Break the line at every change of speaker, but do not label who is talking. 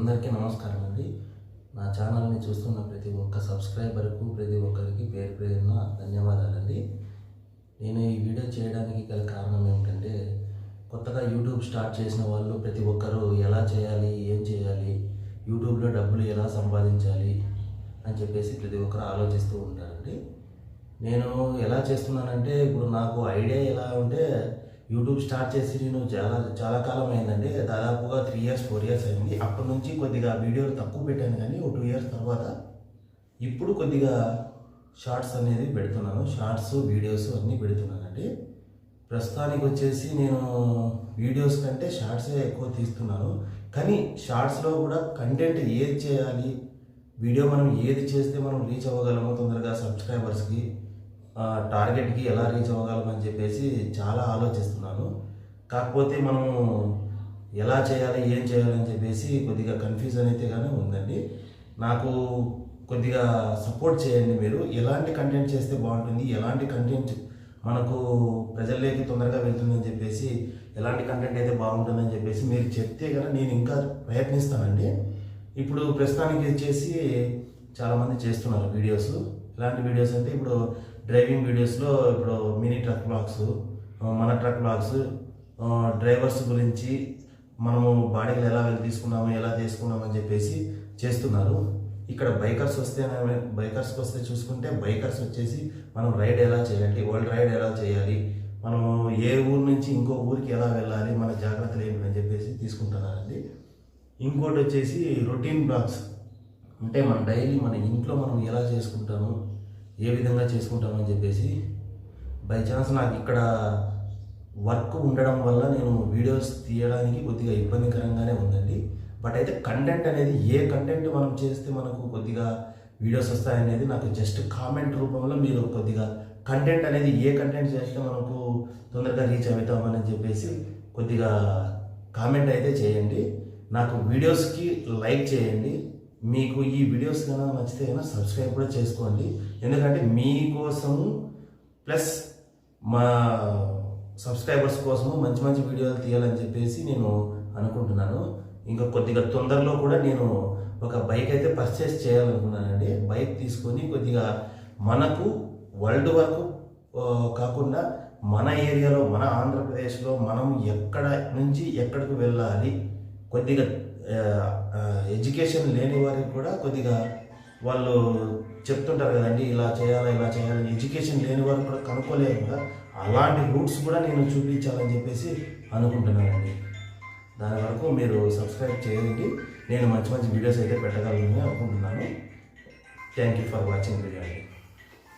అందరికీ నమస్కారం అండి. నా ఛానల్ని చూస్తున్న ప్రతి ఒక్క సబ్స్క్రైబర్కు ప్రతి ఒక్కరికి పేరు పేరున ధన్యవాదాలండి. నేను ఈ వీడియో చేయడానికి గల కారణం ఏమిటంటే, కొత్తగా యూట్యూబ్ స్టార్ట్ చేసిన వాళ్ళు ప్రతి ఒక్కరూ ఎలా చేయాలి, ఏం చేయాలి, యూట్యూబ్లో డబ్బులు ఎలా సంపాదించాలి అని చెప్పేసి ప్రతి ఒక్కరు ఆలోచిస్తూ ఉంటారండి. నేను ఎలా చేస్తున్నానంటే, ఇప్పుడు నాకు ఐడియా ఎలా ఉంటే, యూట్యూబ్ స్టార్ట్ చేసి నేను చాలా కాలం అయిందండి. దాదాపుగా 3 years 4 years అయింది. అప్పటి నుంచి కొద్దిగా వీడియోలు తక్కువ పెట్టాను, కానీ ఒక 2 years తర్వాత ఇప్పుడు కొద్దిగా షార్ట్స్ అనేది పెడుతున్నాను. షార్ట్స్ వీడియోస్ అన్నీ పెడుతున్నానండి. ప్రస్తుతానికి వచ్చేసి నేను వీడియోస్ కంటే షార్ట్సే ఎక్కువ తీస్తున్నాను. కానీ షార్ట్స్లో కూడా కంటెంట్ ఏది చేయాలి, వీడియో మనం ఏది చేస్తే మనం రీచ్ అవ్వగలము తొందరగా సబ్స్క్రైబర్స్కి, టార్గెట్కి ఎలా రీచ్ అవ్వగలమని చెప్పేసి చాలా ఆలోచిస్తున్నాను. కాకపోతే మనం ఎలా చేయాలి, ఏం చేయాలని చెప్పేసి కొద్దిగా కన్ఫ్యూజన్ అయితే కానీ ఉందండి. నాకు కొద్దిగా సపోర్ట్ చేయండి మీరు. ఎలాంటి కంటెంట్ చేస్తే బాగుంటుంది, ఎలాంటి కంటెంట్ మనకు ప్రజల్లోకి తొందరగా వెళ్తుందని చెప్పేసి, ఎలాంటి కంటెంట్ అయితే బాగుంటుందని చెప్పేసి మీరు చెప్తే కనుక నేను ఇంకా ప్రయత్నిస్తానండి. ఇప్పుడు ప్రస్తుతానికి వచ్చేసి చాలామంది చేస్తున్నారు వీడియోస్. ఇలాంటి వీడియోస్ అంటే ఇప్పుడు డ్రైవింగ్ వీడియోస్లో ఇప్పుడు మినీ ట్రక్ బ్లాగ్స్, మన ట్రక్ బ్లాగ్స్, డ్రైవర్స్ గురించి మనము బాడీలు ఎలా వెళ్ళి తీసుకున్నాము, ఎలా తీసుకున్నాము అని చెప్పేసి చేస్తున్నారు. ఇక్కడ బైకర్స్కి వస్తే చూసుకుంటే, బైకర్స్ వచ్చేసి మనం రైడ్ ఎలా చేయాలి, వరల్డ్ రైడ్ ఎలా చేయాలి, మనము ఏ ఊరు నుంచి ఇంకో ఊరికి ఎలా వెళ్ళాలి, మన జాగ్రత్తలు ఏంటి అని చెప్పేసి తీసుకుంటున్నారండి. ఇంకోటి వచ్చేసి రొటీన్ బ్లాగ్స్, అంటే మన డైలీ మన ఇంట్లో మనం ఎలా చేసుకుంటాము, ఏ విధంగా చేసుకుంటాము అని చెప్పేసి. బై ఛాన్స్ నాకు ఇక్కడ వర్క్ ఉండడం వల్ల నేను వీడియోస్ తీయడానికి కొద్దిగా ఇబ్బందికరంగానే ఉందండి. బట్ అయితే కంటెంట్ అనేది, ఏ కంటెంట్ మనం చేస్తే మనకు కొద్దిగా వీడియోస్ వస్తాయనేది నాకు జస్ట్ కామెంట్ రూపంలో మీరు కొద్దిగా కంటెంట్ అనేది ఏ కంటెంట్ చేస్తే మనకు తొందరగా రీచ్ అవుతామని చెప్పేసి కొద్దిగా కామెంట్ అయితే చేయండి. నాకు వీడియోస్కి లైక్ చేయండి. మీకు ఈ వీడియోస్ కన్నా నచ్చితే కన్నా సబ్స్క్రైబ్ కూడా చేసుకోండి. ఎందుకంటే మీకోసము ప్లస్ మా సబ్స్క్రైబర్స్ కోసము మంచి మంచి వీడియోలు తీయాలని చెప్పేసి నేను అనుకుంటున్నాను. ఇంకా కొద్దిగా తొందరలో కూడా నేను ఒక బైక్ అయితే పర్చేస్ చేయాలనుకున్నానండి. బైక్ తీసుకొని కొద్దిగా మనకు వరల్డ్ వరకు కాకుండా మన ఏరియాలో, మన ఆంధ్రప్రదేశ్లో మనం ఎక్కడ నుంచి ఎక్కడికి వెళ్ళాలి, కొద్దిగా ఎడ్యుకేషన్ లేని వారికి కూడా కొద్దిగా వాళ్ళు చెప్తుంటారు కదండి, ఇలా చేయాలి ఇలా చేయాలని. ఎడ్యుకేషన్ లేని వారికి కూడా కనుక్కోలేరు కదా, అలాంటి రూట్స్ కూడా నేను చూపించాలని చెప్పేసి అనుకుంటున్నానండి. దాని వరకు మీరు సబ్స్క్రైబ్ చేయండి. నేను మంచి మంచి వీడియోస్ అయితే పెట్టగలను అనుకుంటున్నాను. Thank you for watching video అండి.